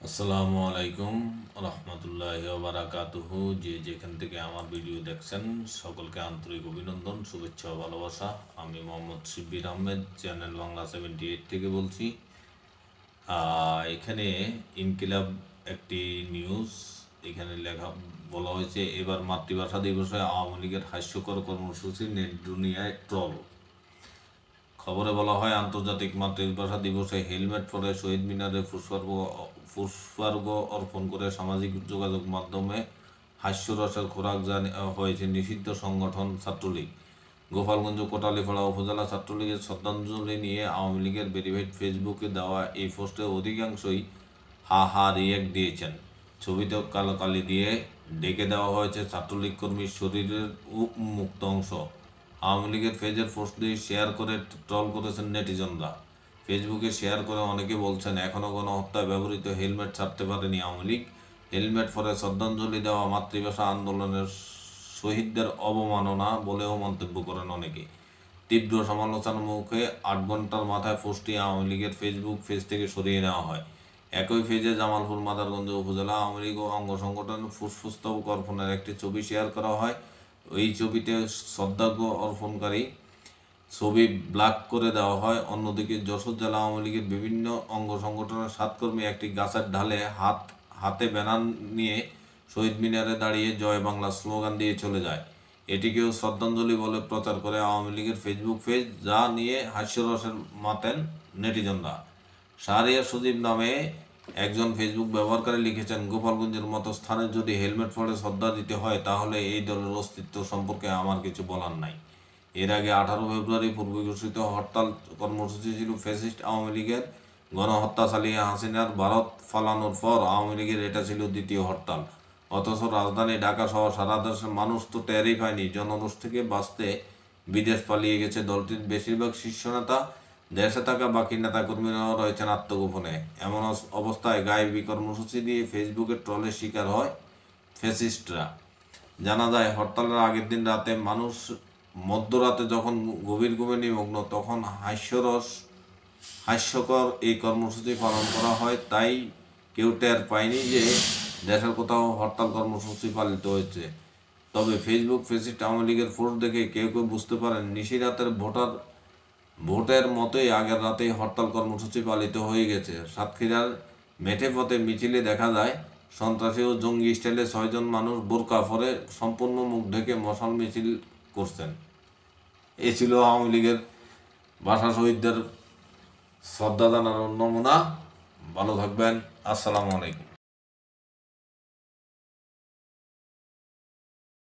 আসসালামু আলাইকুম রহমতুল্লাহি ওয়া বারাকাতুহু। যে যেখান থেকে আমার ভিডিও দেখছেন সকলকে আন্তরিক অভিনন্দন, শুভেচ্ছা ও ভালোবাসা। আমি মোহাম্মদ শিব্বির আহমেদ, চ্যানেল বাংলা 78 থেকে বলছি। এখানে ইনকিলাব একটি নিউজ, এখানে লেখা বলা হয়েছে, এবার মাতৃভাষা দিবসে আওয়ামী লীগের হাস্যকর কর্মসূচি নেট দুনিয়ায় ট্রল। খবরে বলা হয়, আন্তর্জাতিক মাতৃভাষা দিবসে হেলমেট পরে শহীদ মিনারে পুষ্পার্ঘ অর্পণ করে সামাজিক যোগাযোগ মাধ্যমে হাস্যরসের খোরাক হয়েছে নিষিদ্ধ সংগঠন ছাত্রলীগ। গোপালগঞ্জ কোটালীপাড়া উপজেলা ছাত্রলীগের শ্রদ্ধাঞ্জলি নিয়ে আওয়ামী লীগের ভেরিফাইড ফেসবুকে দেওয়া এই পোস্টে অধিকাংশই হা হা রিয়াক্ট দিয়েছেন। ছবিতে কালো কালি দিয়ে ডেকে দেওয়া হয়েছে ছাত্রলীগ কর্মীর শরীরের উন্মুক্ত অংশ। আওয়ামী লীগের পেজের পোস্ট দিয়ে শেয়ার করে ট্রল করেছেন নেটিজনরা। ফেসবুকে শেয়ার করে অনেকে বলছেন, এখনও গণহত্যায় ব্যবহৃত হেলমেট ছাড়তে পারেনি আওয়ামী লীগ। হেলমেট পরে শ্রদ্ধাঞ্জলি দেওয়া মাতৃভাষা আন্দোলনের শহীদদের অবমাননা বলেও মন্তব্য করেন অনেকে। তীব্র সমালোচনার মুখে 8 ঘন্টার মাথায় পোস্টটি আওয়ামী লীগের ফেসবুক পেজ থেকে সরিয়ে নেওয়া হয়। একই পেজে জামালপুর মাদারগঞ্জ উপজেলা আওয়ামী লীগ ও অঙ্গ সংগঠনের পুষ্পস্তবক অর্পণের একটি ছবি শেয়ার করা হয়। এই ছবিতে শ্রদ্ধার্ঘ্য অর্পণকারী ছবি ব্ল্যাক করে দেওয়া হয়। অন্যদিকে যশোর জেলা আওয়ামী লীগের বিভিন্ন অঙ্গ সংগঠনের 7 কর্মী একটি গাছের ঢালে হাতে ব্যানার নিয়ে শহীদ মিনারে দাঁড়িয়ে জয় বাংলা স্লোগান দিয়ে চলে যায়। এটিকেও শ্রদ্ধাঞ্জলি বলে প্রচার করে আওয়ামী লীগের ফেসবুক পেজ, যা নিয়ে হাস্যরসের মাতেন নেটিজনরা। শাহরিয়ার সজীব নামে একজন ফেসবুক ব্যবহারকারী লিখেছেন, গোপালগঞ্জের মতো স্থানে যদি হেলমেট পরে শ্রদ্ধা দিতে হয়, তাহলে এই দলের অস্তিত্ব সম্পর্কে আমার কিছু বলার নাই। এর আগে 18 ফেব্রুয়ারি পূর্ব ঘোষিত হরতাল কর্মসূচি ছিল ফ্যাসিস্ট আওয়ামী লীগের। গণহত্যা চালিয়ে হাসিনার ভারত ফালানোর পর আওয়ামী লীগের এটা ছিল দ্বিতীয় হরতাল। অথচ রাজধানী ঢাকা সহ সারা দেশের মানুষ তো টেরই পায়নি। জনরোষ থেকে বাঁচতে বিদেশ পালিয়ে গেছে দলটির বেশিরভাগ শীর্ষ নেতা। দেশে থাকা বাকি নেতাকর্মীরাও রয়েছেন আত্মগোপনে। এমন অবস্থায় গায়েবী কর্মসূচি দিয়ে ফেসবুকে ট্রলের শিকার হয় ফ্যাসিস্টরা। জানা যায়, হরতালের আগের দিন রাতে মানুষ মধ্যরাতে যখন গভীর ঘুমে নিমগ্ন, তখন হাস্যকর এই কর্মসূচি পালন করা হয়। তাই কেউ টের পায়নি যে দেশের কোথাও হরতাল কর্মসূচি পালিত হয়েছে। তবে ফেসবুক ফেসিস্ট আওয়ামী লীগের পোস্ট দেখে কেউ কেউ বুঝতে পারেন, নিশিরাতের ভোটের মতোই আগের রাতেই হরতাল কর্মসূচি পালিত হয়ে গেছে। সাতক্ষীরার মেঠে পথে মিছিলে দেখা যায়, সন্ত্রাসী ও জঙ্গি স্টাইলে 6 জন মানুষ বোরকা পরে সম্পূর্ণ মুখ ঢেকে মশাল মিছিল করছেন। এ ছিল আওয়ামী লীগের ভাষা শহীদদের শ্রদ্ধা জানানোর নমুনা। ভালো থাকবেন। আসসালামু আলাইকুম।